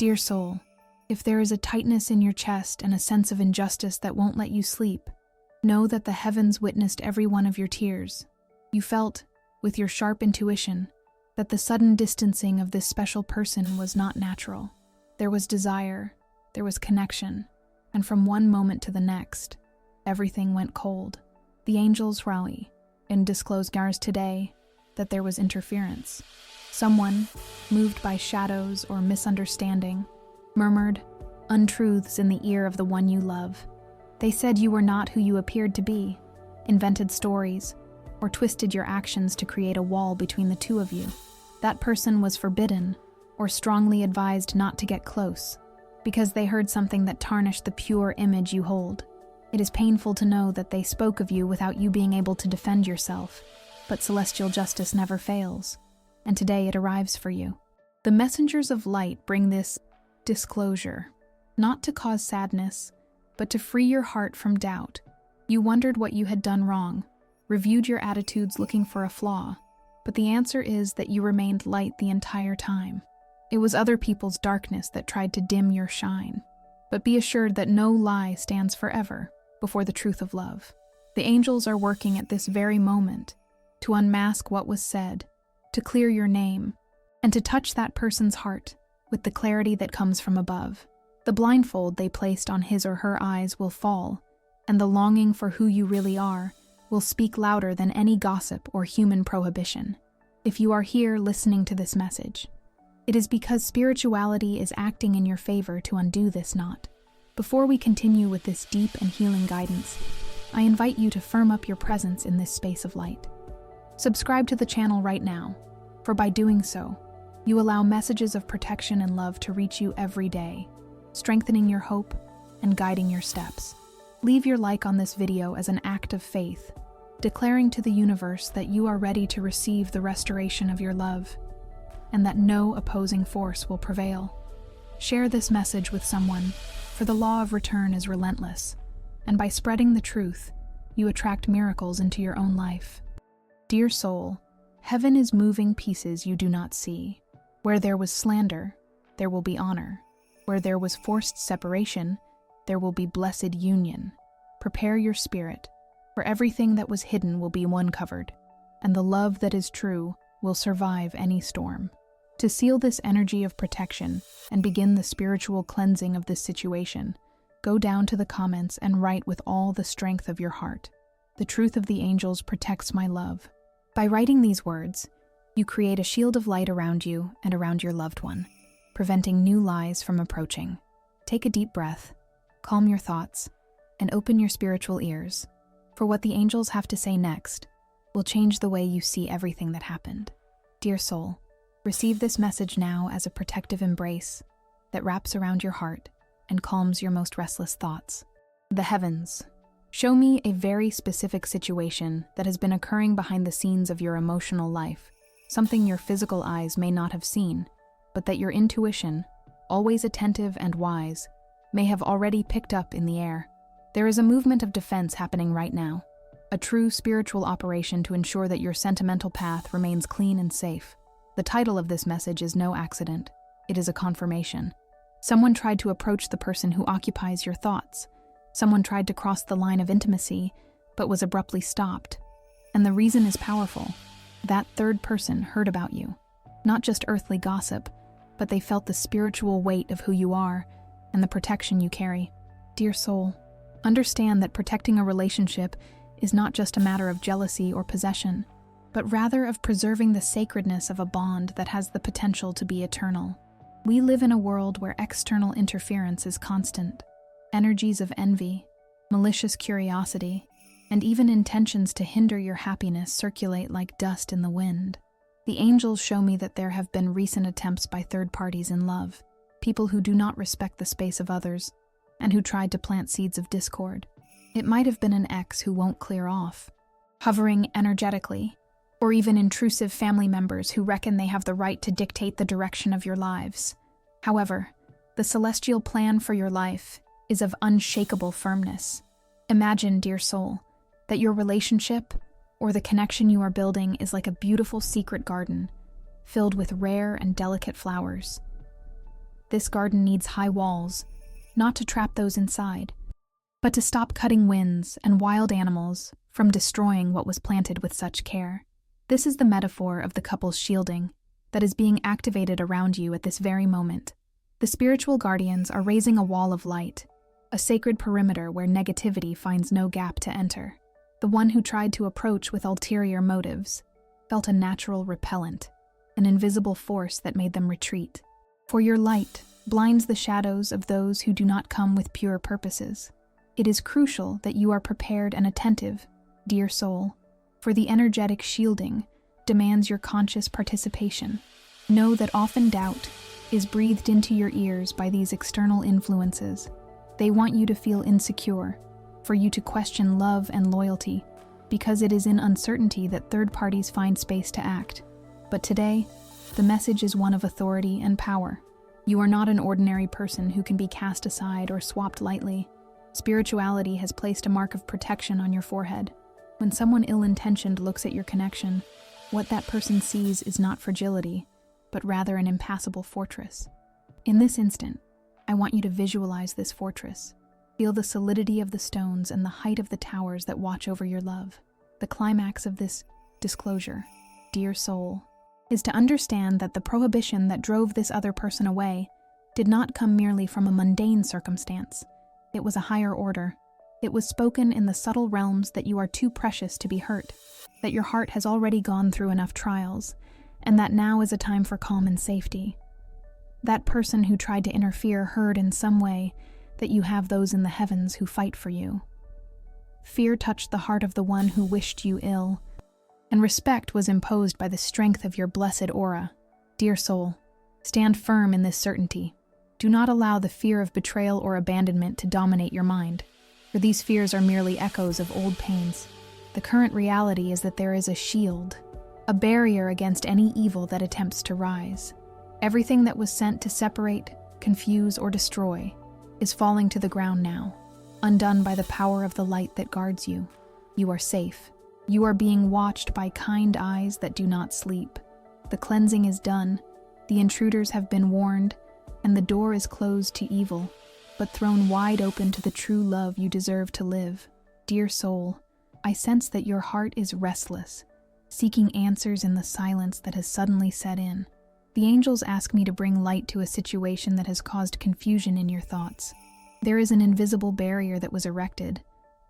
Dear soul, if there is a tightness in your chest and a sense of injustice that won't let you sleep, know that the heavens witnessed every one of your tears. You felt, with your sharp intuition, that the sudden distancing of this special person was not natural. There was desire, there was connection, and from one moment to the next, everything went cold. The angels rally and disclose Gars today that there was interference. Someone, moved by shadows or misunderstanding, murmured untruths in the ear of the one you love. They said you were not who you appeared to be, invented stories, or twisted your actions to create a wall between the two of you. That person was forbidden or strongly advised not to get close because they heard something that tarnished the pure image you hold. It is painful to know that they spoke of you without you being able to defend yourself, but celestial justice never fails, and today it arrives for you. The messengers of light bring this disclosure, not to cause sadness, but to free your heart from doubt. You wondered what you had done wrong, reviewed your attitudes looking for a flaw, but the answer is that you remained light the entire time. It was other people's darkness that tried to dim your shine. But be assured that no lie stands forever before the truth of love. The angels are working at this very moment to unmask what was said, to clear your name, and to touch that person's heart with the clarity that comes from above. The blindfold they placed on his or her eyes will fall, and the longing for who you really are will speak louder than any gossip or human prohibition. If you are here listening to this message, it is because spirituality is acting in your favor to undo this knot. Before we continue with this deep and healing guidance, I invite you to firm up your presence in this space of light. Subscribe to the channel right now, for by doing so, you allow messages of protection and love to reach you every day, strengthening your hope and guiding your steps. Leave your like on this video as an act of faith, declaring to the universe that you are ready to receive the restoration of your love, and that no opposing force will prevail. Share this message with someone, for the law of return is relentless, and by spreading the truth, you attract miracles into your own life. Dear soul, heaven is moving pieces you do not see. Where there was slander, there will be honor. Where there was forced separation, there will be blessed union. Prepare your spirit, for everything that was hidden will be uncovered, and the love that is true will survive any storm. To seal this energy of protection and begin the spiritual cleansing of this situation, go down to the comments and write with all the strength of your heart. The truth of the angels protects my love. By writing these words, you create a shield of light around you and around your loved one, preventing new lies from approaching. Take a deep breath, calm your thoughts, and open your spiritual ears, for what the angels have to say next will change the way you see everything that happened. Dear soul, receive this message now as a protective embrace that wraps around your heart and calms your most restless thoughts. The heavens, show me a very specific situation that has been occurring behind the scenes of your emotional life, something your physical eyes may not have seen, but that your intuition, always attentive and wise, may have already picked up in the air. There is a movement of defense happening right now, a true spiritual operation to ensure that your sentimental path remains clean and safe. The title of this message is no accident. It is a confirmation. Someone tried to approach the person who occupies your thoughts. Someone tried to cross the line of intimacy, but was abruptly stopped. And the reason is powerful. That third person heard about you. Not just earthly gossip, but they felt the spiritual weight of who you are and the protection you carry. Dear soul, understand that protecting a relationship is not just a matter of jealousy or possession, but rather of preserving the sacredness of a bond that has the potential to be eternal. We live in a world where external interference is constant. Energies of envy, malicious curiosity, and even intentions to hinder your happiness circulate like dust in the wind. The angels show me that there have been recent attempts by third parties in love, people who do not respect the space of others, and who tried to plant seeds of discord. It might have been an ex who won't clear off, hovering energetically, or even intrusive family members who reckon they have the right to dictate the direction of your lives. However, the celestial plan for your life is of unshakable firmness. Imagine, dear soul, that your relationship or the connection you are building is like a beautiful secret garden filled with rare and delicate flowers. This garden needs high walls, not to trap those inside, but to stop cutting winds and wild animals from destroying what was planted with such care. This is the metaphor of the couple's shielding that is being activated around you at this very moment. The spiritual guardians are raising a wall of light, a sacred perimeter where negativity finds no gap to enter. The one who tried to approach with ulterior motives felt a natural repellent, an invisible force that made them retreat. For your light blinds the shadows of those who do not come with pure purposes. It is crucial that you are prepared and attentive, dear soul, for the energetic shielding demands your conscious participation. Know that often doubt is breathed into your ears by these external influences. They want you to feel insecure, for you to question love and loyalty, because it is in uncertainty that third parties find space to act. But today, the message is one of authority and power. You are not an ordinary person who can be cast aside or swapped lightly. Spirituality has placed a mark of protection on your forehead. When someone ill-intentioned looks at your connection, what that person sees is not fragility, but rather an impassable fortress. In this instant, I want you to visualize this fortress. Feel the solidity of the stones and the height of the towers that watch over your love. The climax of this disclosure, dear soul, is to understand that the prohibition that drove this other person away did not come merely from a mundane circumstance. It was a higher order. It was spoken in the subtle realms that you are too precious to be hurt, that your heart has already gone through enough trials, and that now is a time for calm and safety. That person who tried to interfere heard in some way that you have those in the heavens who fight for you. Fear touched the heart of the one who wished you ill, and respect was imposed by the strength of your blessed aura. Dear soul, stand firm in this certainty. Do not allow the fear of betrayal or abandonment to dominate your mind, for these fears are merely echoes of old pains. The current reality is that there is a shield, a barrier against any evil that attempts to rise. Everything that was sent to separate, confuse, or destroy is falling to the ground now, undone by the power of the light that guards you. You are safe. You are being watched by kind eyes that do not sleep. The cleansing is done, the intruders have been warned, and the door is closed to evil, but thrown wide open to the true love you deserve to live. Dear soul, I sense that your heart is restless, seeking answers in the silence that has suddenly set in. The angels ask me to bring light to a situation that has caused confusion in your thoughts. There is an invisible barrier that was erected,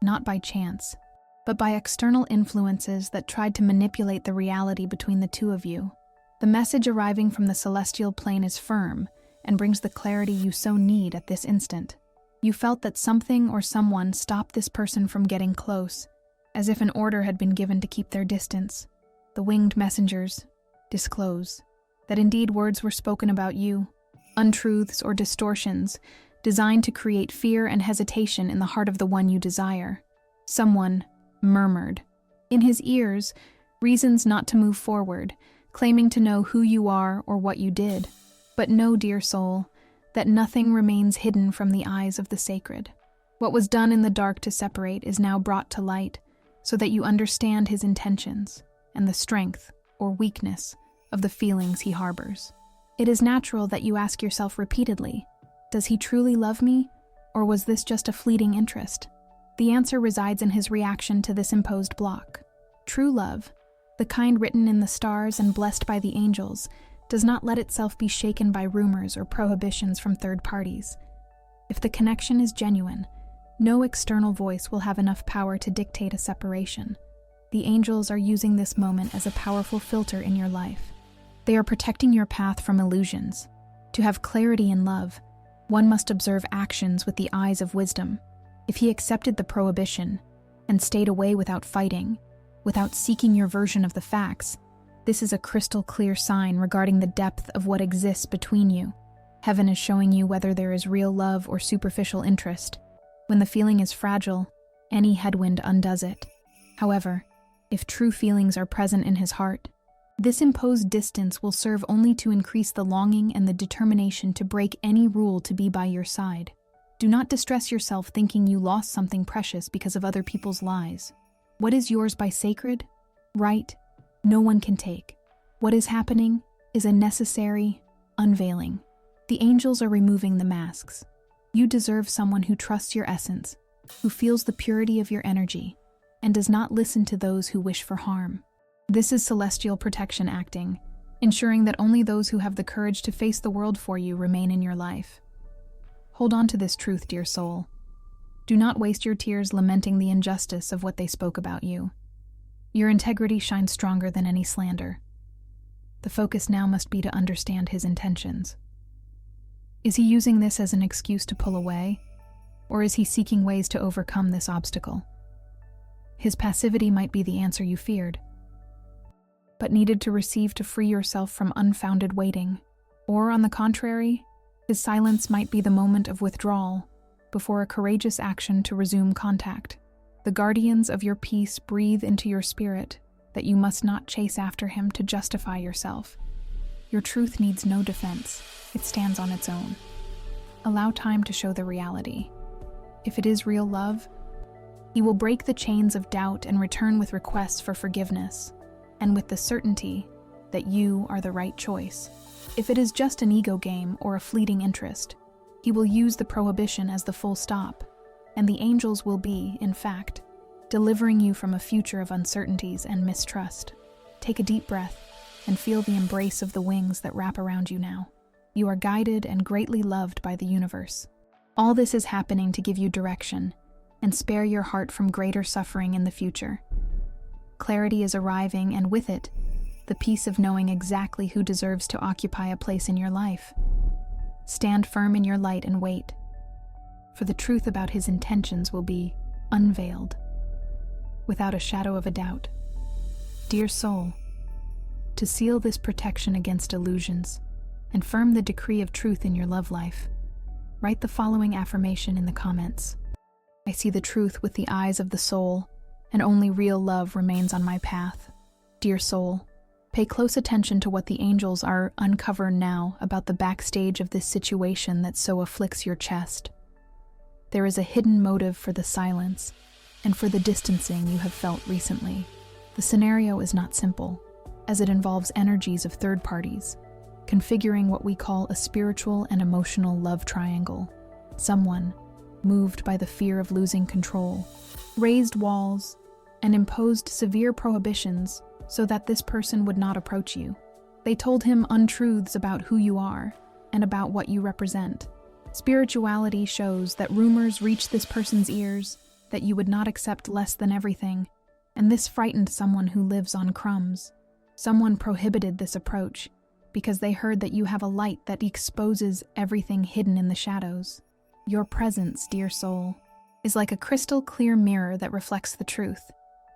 not by chance, but by external influences that tried to manipulate the reality between the two of you. The message arriving from the celestial plane is firm and brings the clarity you so need at this instant. You felt that something or someone stopped this person from getting close, as if an order had been given to keep their distance. The winged messengers disclose that indeed words were spoken about you, untruths or distortions designed to create fear and hesitation in the heart of the one you desire. Someone murmured in his ears reasons not to move forward, claiming to know who you are or what you did. But know, dear soul, that nothing remains hidden from the eyes of the sacred. What was done in the dark to separate is now brought to light, so that you understand his intentions and the strength or weakness of the feelings he harbors. It is natural that you ask yourself repeatedly, does he truly love me, or was this just a fleeting interest? The answer resides in his reaction to this imposed block. True love, the kind written in the stars and blessed by the angels, does not let itself be shaken by rumors or prohibitions from third parties. If the connection is genuine, no external voice will have enough power to dictate a separation. The angels are using this moment as a powerful filter in your life. They are protecting your path from illusions. To have clarity in love, one must observe actions with the eyes of wisdom. If he accepted the prohibition and stayed away without fighting, without seeking your version of the facts, this is a crystal clear sign regarding the depth of what exists between you. Heaven is showing you whether there is real love or superficial interest. When the feeling is fragile, any headwind undoes it. However, if true feelings are present in his heart, this imposed distance will serve only to increase the longing and the determination to break any rule to be by your side. Do not distress yourself thinking you lost something precious because of other people's lies. What is yours by sacred, right, no one can take. What is happening is a necessary unveiling. The angels are removing the masks. You deserve someone who trusts your essence, who feels the purity of your energy, and does not listen to those who wish for harm. This is celestial protection acting, ensuring that only those who have the courage to face the world for you remain in your life. Hold on to this truth, dear soul. Do not waste your tears lamenting the injustice of what they spoke about you. Your integrity shines stronger than any slander. The focus now must be to understand his intentions. Is he using this as an excuse to pull away, or is he seeking ways to overcome this obstacle? His passivity might be the answer you feared, but needed to receive to free yourself from unfounded waiting. Or, on the contrary, his silence might be the moment of withdrawal before a courageous action to resume contact. The guardians of your peace breathe into your spirit that you must not chase after him to justify yourself. Your truth needs no defense. It stands on its own. Allow time to show the reality. If it is real love, he will break the chains of doubt and return with requests for forgiveness, and with the certainty that you are the right choice. If it is just an ego game or a fleeting interest, he will use the prohibition as the full stop, and the angels will be, in fact, delivering you from a future of uncertainties and mistrust. Take a deep breath and feel the embrace of the wings that wrap around you now. You are guided and greatly loved by the universe. All this is happening to give you direction and spare your heart from greater suffering in the future. Clarity is arriving, and with it, the peace of knowing exactly who deserves to occupy a place in your life. Stand firm in your light and wait, for the truth about his intentions will be unveiled, without a shadow of a doubt. Dear soul, to seal this protection against illusions and firm the decree of truth in your love life, write the following affirmation in the comments. I see the truth with the eyes of the soul, and only real love remains on my path. Dear soul, pay close attention to what the angels are uncovering now about the backstage of this situation that so afflicts your chest. There is a hidden motive for the silence and for the distancing you have felt recently. The scenario is not simple, as it involves energies of third parties, configuring what we call a spiritual and emotional love triangle. Someone, moved by the fear of losing control, raised walls and imposed severe prohibitions so that this person would not approach you. They told him untruths about who you are and about what you represent. Spirituality shows that rumors reach this person's ears that you would not accept less than everything, and this frightened someone who lives on crumbs. Someone prohibited this approach because they heard that you have a light that exposes everything hidden in the shadows. Your presence, dear soul, is like a crystal clear mirror that reflects the truth,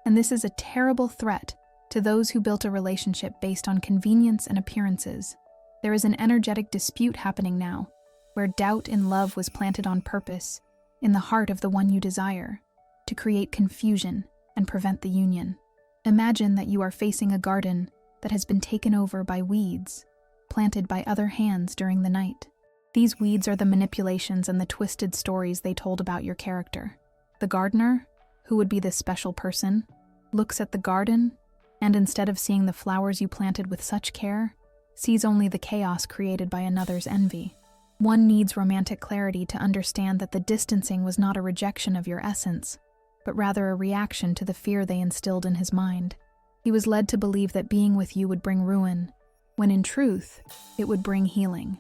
and this is a terrible threat to those who built a relationship based on convenience and appearances. There is an energetic dispute happening now, where doubt in love was planted on purpose in the heart of the one you desire, to create confusion and prevent the union. Imagine that you are facing a garden that has been taken over by weeds, planted by other hands during the night. These weeds are the manipulations and the twisted stories they told about your character. The gardener, who would be this special person, looks at the garden and instead of seeing the flowers you planted with such care, sees only the chaos created by another's envy. One needs romantic clarity to understand that the distancing was not a rejection of your essence, but rather a reaction to the fear they instilled in his mind. He was led to believe that being with you would bring ruin, when in truth, it would bring healing.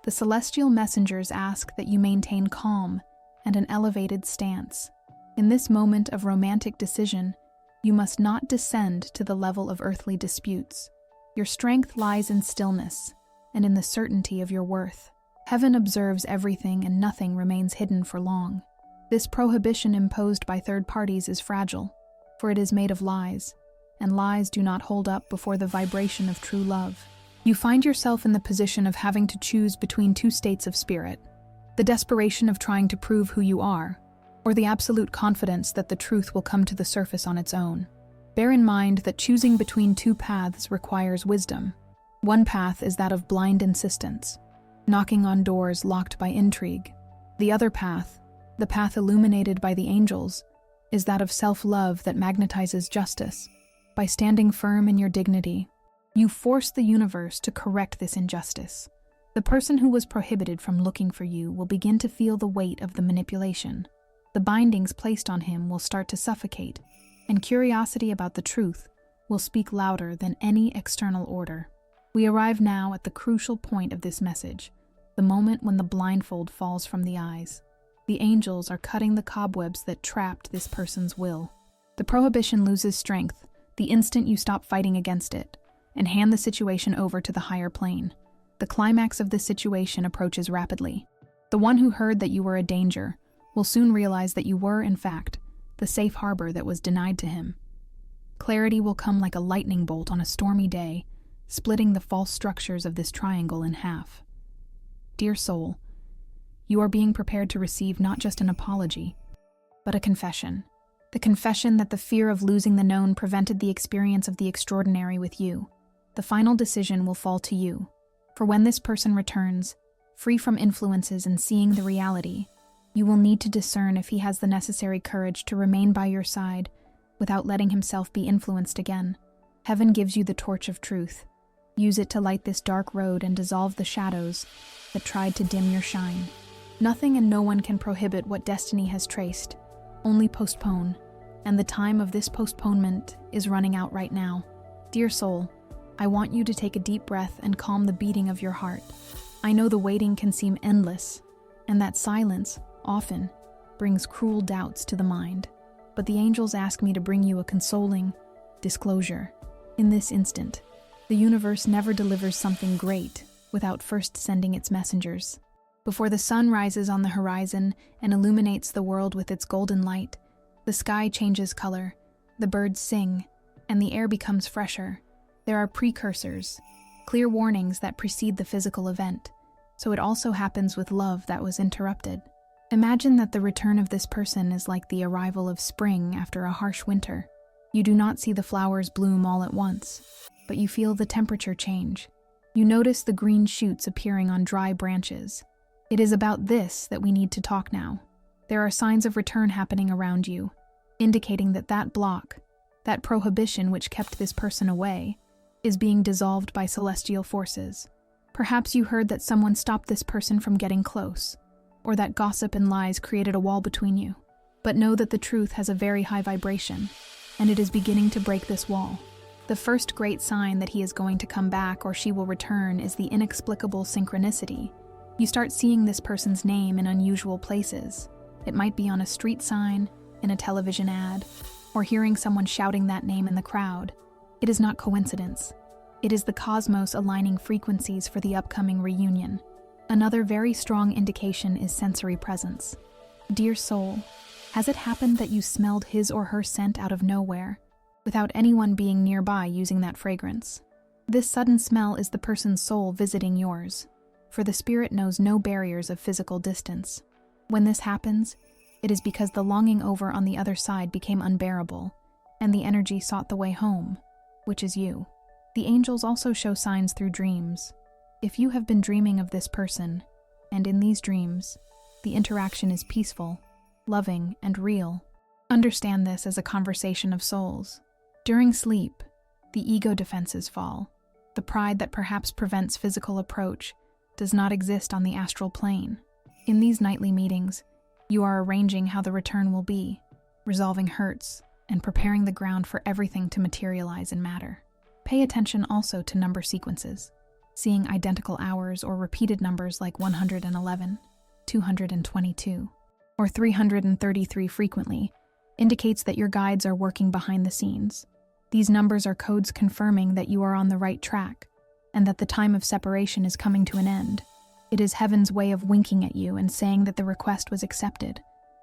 The celestial messengers ask that you maintain calm and an elevated stance. In this moment of romantic decision, you must not descend to the level of earthly disputes. Your strength lies in stillness and in the certainty of your worth. Heaven observes everything and nothing remains hidden for long. This prohibition imposed by third parties is fragile, for it is made of lies, and lies do not hold up before the vibration of true love. You find yourself in the position of having to choose between two states of spirit: the desperation of trying to prove who you are, or the absolute confidence that the truth will come to the surface on its own. Bear in mind that choosing between two paths requires wisdom. One path is that of blind insistence, knocking on doors locked by intrigue. The other path, the path illuminated by the angels, is that of self-love that magnetizes justice. By standing firm in your dignity, you force the universe to correct this injustice. The person who was prohibited from looking for you will begin to feel the weight of the manipulation. The bindings placed on him will start to suffocate, and curiosity about the truth will speak louder than any external order. We arrive now at the crucial point of this message, the moment when the blindfold falls from the eyes. The angels are cutting the cobwebs that trapped this person's will. The prohibition loses strength the instant you stop fighting against it and hand the situation over to the higher plane. The climax of this situation approaches rapidly. The one who heard that you were a danger will soon realize that you were, in fact, the safe harbor that was denied to him. Clarity will come like a lightning bolt on a stormy day, splitting the false structures of this triangle in half. Dear soul, you are being prepared to receive not just an apology, but a confession. The confession that the fear of losing the known prevented the experience of the extraordinary with you. The final decision will fall to you. For when this person returns, free from influences and seeing the reality, you will need to discern if he has the necessary courage to remain by your side without letting himself be influenced again. Heaven gives you the torch of truth. Use it to light this dark road and dissolve the shadows that tried to dim your shine. Nothing and no one can prohibit what destiny has traced, only postpone, and the time of this postponement is running out right now. Dear soul, I want you to take a deep breath and calm the beating of your heart. I know the waiting can seem endless, and that silence, often, brings cruel doubts to the mind. But the angels ask me to bring you a consoling disclosure. In this instant, the universe never delivers something great without first sending its messengers. Before the sun rises on the horizon and illuminates the world with its golden light, the sky changes color, the birds sing, and the air becomes fresher. There are precursors, clear warnings that precede the physical event, so it also happens with love that was interrupted. Imagine that the return of this person is like the arrival of spring after a harsh winter. You do not see the flowers bloom all at once, but you feel the temperature change. You notice the green shoots appearing on dry branches. It is about this that we need to talk now. There are signs of return happening around you, indicating that that block, that prohibition which kept this person away, is being dissolved by celestial forces. Perhaps you heard that someone stopped this person from getting close, or that gossip and lies created a wall between you. But know that the truth has a very high vibration, and it is beginning to break this wall. The first great sign that he is going to come back or she will return is the inexplicable synchronicity. You start seeing this person's name in unusual places. It might be on a street sign, in a television ad, or hearing someone shouting that name in the crowd. It is not coincidence. It is the cosmos aligning frequencies for the upcoming reunion. Another very strong indication is sensory presence. Dear soul, has it happened that you smelled his or her scent out of nowhere, without anyone being nearby using that fragrance? This sudden smell is the person's soul visiting yours, for the spirit knows no barriers of physical distance. When this happens, it is because the longing over on the other side became unbearable, and the energy sought the way home, which is you. The angels also show signs through dreams. If you have been dreaming of this person, and in these dreams, the interaction is peaceful, loving, and real, understand this as a conversation of souls. During sleep, the ego defenses fall. The pride that perhaps prevents physical approach does not exist on the astral plane. In these nightly meetings, you are arranging how the return will be, resolving hurts, and preparing the ground for everything to materialize in matter. Pay attention also to number sequences. Seeing identical hours or repeated numbers like 111, 222, or 333 frequently indicates that your guides are working behind the scenes. These numbers are codes confirming that you are on the right track and that the time of separation is coming to an end. It is heaven's way of winking at you and saying that the request was accepted.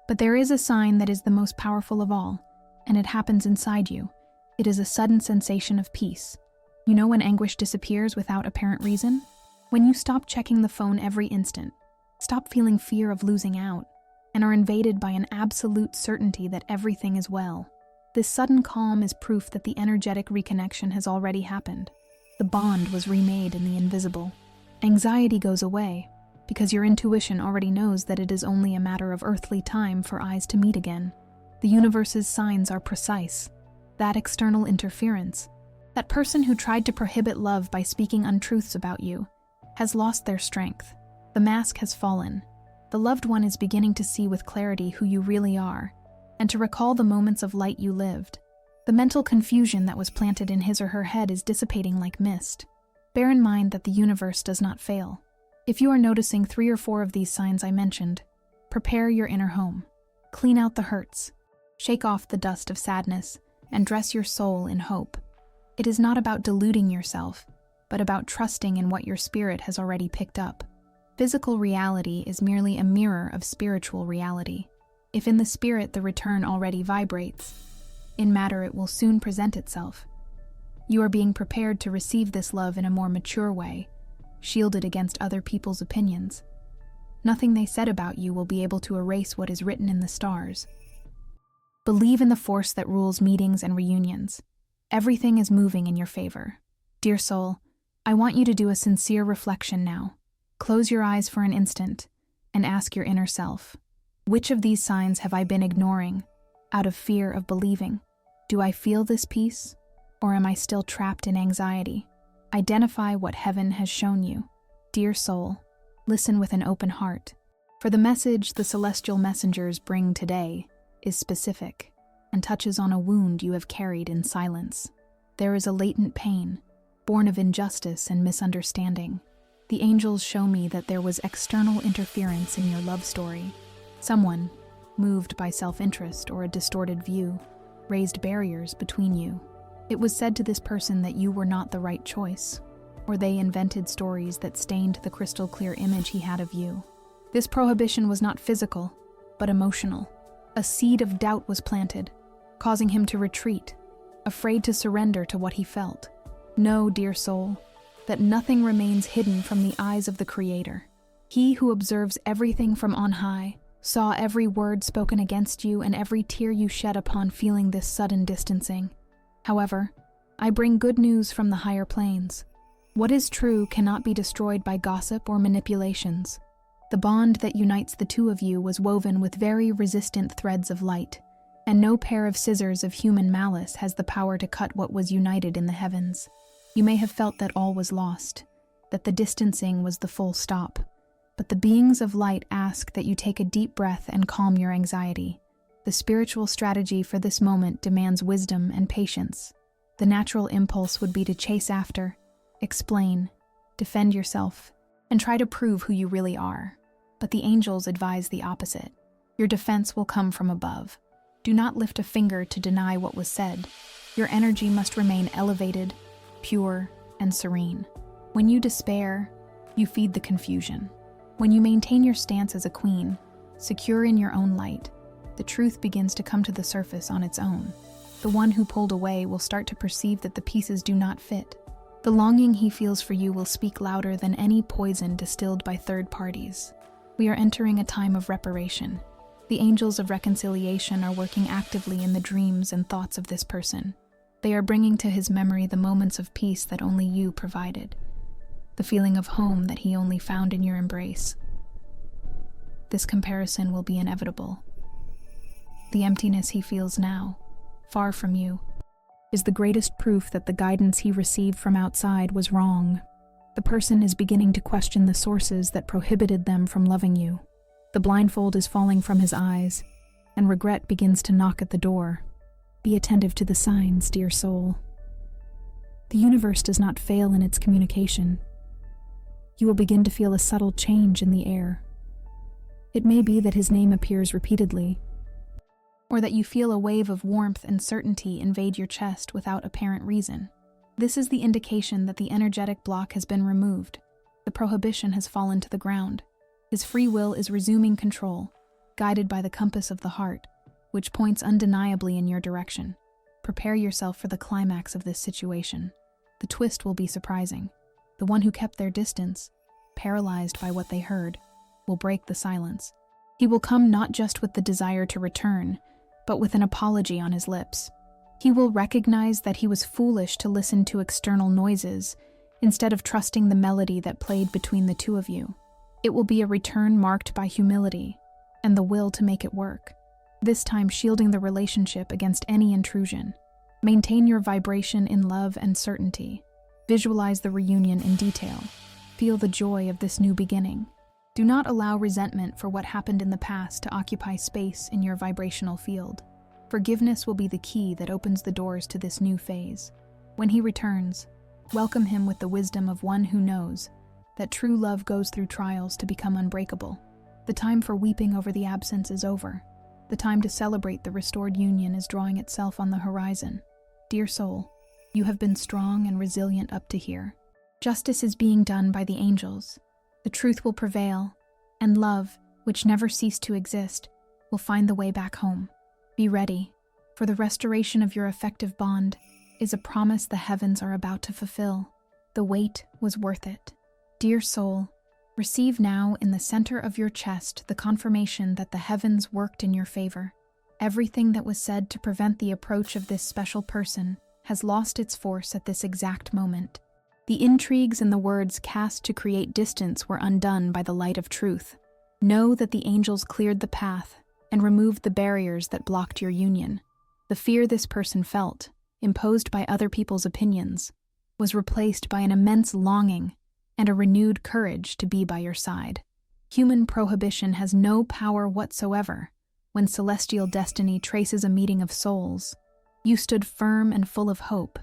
But there is a sign that is the most powerful of all, and it happens inside you. It is a sudden sensation of peace. You know when anguish disappears without apparent reason? When you stop checking the phone every instant, stop feeling fear of losing out, and are invaded by an absolute certainty that everything is well. This sudden calm is proof that the energetic reconnection has already happened. The bond was remade in the invisible. Anxiety goes away, because your intuition already knows that it is only a matter of earthly time for eyes to meet again. The universe's signs are precise. That external interference, that person who tried to prohibit love by speaking untruths about you, has lost their strength. The mask has fallen. The loved one is beginning to see with clarity who you really are, and to recall the moments of light you lived. The mental confusion that was planted in his or her head is dissipating like mist. Bear in mind that the universe does not fail. If you are noticing 3 or 4 of these signs I mentioned, prepare your inner home. Clean out the hurts. Shake off the dust of sadness and dress your soul in hope. It is not about deluding yourself, but about trusting in what your spirit has already picked up. Physical reality is merely a mirror of spiritual reality. If in the spirit the return already vibrates, in matter it will soon present itself. You are being prepared to receive this love in a more mature way, shielded against other people's opinions. Nothing they said about you will be able to erase what is written in the stars. Believe in the force that rules meetings and reunions. Everything is moving in your favor. Dear soul, I want you to do a sincere reflection now. Close your eyes for an instant and ask your inner self, which of these signs have I been ignoring out of fear of believing? Do I feel this peace, or am I still trapped in anxiety? Identify what heaven has shown you. Dear soul, listen with an open heart, for the message the celestial messengers bring today is specific and touches on a wound you have carried in silence. There is a latent pain, born of injustice and misunderstanding. The angels show me that there was external interference in your love story. Someone, moved by self-interest or a distorted view, raised barriers between you. It was said to this person that you were not the right choice, or they invented stories that stained the crystal-clear image he had of you. This prohibition was not physical, but emotional. A seed of doubt was planted, causing him to retreat, afraid to surrender to what he felt. Know, dear soul, that nothing remains hidden from the eyes of the Creator. He who observes everything from on high saw every word spoken against you and every tear you shed upon feeling this sudden distancing. However, I bring good news from the higher planes. What is true cannot be destroyed by gossip or manipulations. The bond that unites the two of you was woven with very resistant threads of light, and no pair of scissors of human malice has the power to cut what was united in the heavens. You may have felt that all was lost, that the distancing was the full stop, but the beings of light ask that you take a deep breath and calm your anxiety. The spiritual strategy for this moment demands wisdom and patience. The natural impulse would be to chase after, explain, defend yourself, and try to prove who you really are. But the angels advise the opposite. Your defense will come from above. Do not lift a finger to deny what was said. Your energy must remain elevated, pure, and serene. When you despair, you feed the confusion. When you maintain your stance as a queen, secure in your own light, the truth begins to come to the surface on its own. The one who pulled away will start to perceive that the pieces do not fit. The longing he feels for you will speak louder than any poison distilled by third parties. We are entering a time of reparation. The angels of reconciliation are working actively in the dreams and thoughts of this person. They are bringing to his memory the moments of peace that only you provided, the feeling of home that he only found in your embrace. This comparison will be inevitable. The emptiness he feels now, far from you, is the greatest proof that the guidance he received from outside was wrong. The person is beginning to question the sources that prohibited them from loving you. The blindfold is falling from his eyes, and regret begins to knock at the door. Be attentive to the signs, dear soul. The universe does not fail in its communication. You will begin to feel a subtle change in the air. It may be that his name appears repeatedly, or that you feel a wave of warmth and certainty invade your chest without apparent reason. This is the indication that the energetic block has been removed. The prohibition has fallen to the ground. His free will is resuming control, guided by the compass of the heart, which points undeniably in your direction. Prepare yourself for the climax of this situation. The twist will be surprising. The one who kept their distance, paralyzed by what they heard, will break the silence. He will come not just with the desire to return, but with an apology on his lips. He will recognize that he was foolish to listen to external noises instead of trusting the melody that played between the two of you. It will be a return marked by humility and the will to make it work, this time shielding the relationship against any intrusion. Maintain your vibration in love and certainty. Visualize the reunion in detail. Feel the joy of this new beginning. Do not allow resentment for what happened in the past to occupy space in your vibrational field. Forgiveness will be the key that opens the doors to this new phase. When he returns, welcome him with the wisdom of one who knows that true love goes through trials to become unbreakable. The time for weeping over the absence is over. The time to celebrate the restored union is drawing itself on the horizon. Dear soul, you have been strong and resilient up to here. Justice is being done by the angels. The truth will prevail, and love, which never ceased to exist, will find the way back home. Be ready, for the restoration of your effective bond is a promise the heavens are about to fulfill. The wait was worth it. Dear soul, receive now in the center of your chest the confirmation that the heavens worked in your favor. Everything that was said to prevent the approach of this special person has lost its force at this exact moment. The intrigues and the words cast to create distance were undone by the light of truth. Know that the angels cleared the path and removed the barriers that blocked your union. The fear this person felt, imposed by other people's opinions, was replaced by an immense longing and a renewed courage to be by your side. Human prohibition has no power whatsoever when celestial destiny traces a meeting of souls. You stood firm and full of hope,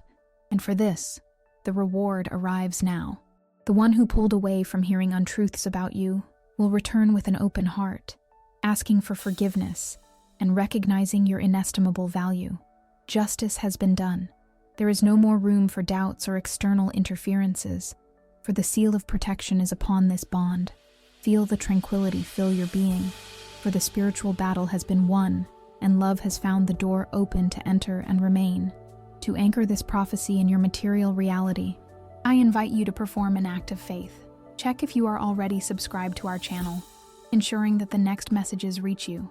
and for this, the reward arrives now. The one who pulled away from hearing untruths about you will return with an open heart, asking for forgiveness and recognizing your inestimable value. Justice has been done. There is no more room for doubts or external interferences, for the seal of protection is upon this bond. Feel the tranquility fill your being, for the spiritual battle has been won, and love has found the door open to enter and remain. To anchor this prophecy in your material reality, I invite you to perform an act of faith. Check if you are already subscribed to our channel, ensuring that the next messages reach you.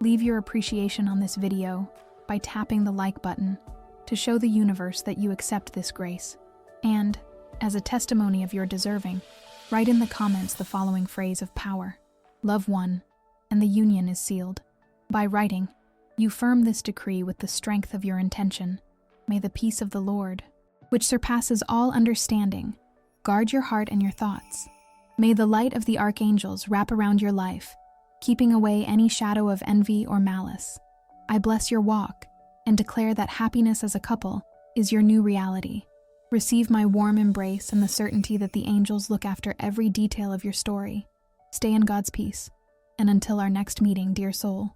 Leave your appreciation on this video by tapping the like button to show the universe that you accept this grace. And, as a testimony of your deserving, write in the comments the following phrase of power: love one, and the union is sealed. By writing, you firm this decree with the strength of your intention. May the peace of the Lord, which surpasses all understanding, guard your heart and your thoughts. May the light of the archangels wrap around your life, keeping away any shadow of envy or malice. I bless your walk and declare that happiness as a couple is your new reality. Receive my warm embrace and the certainty that the angels look after every detail of your story. Stay in God's peace, and until our next meeting, dear soul,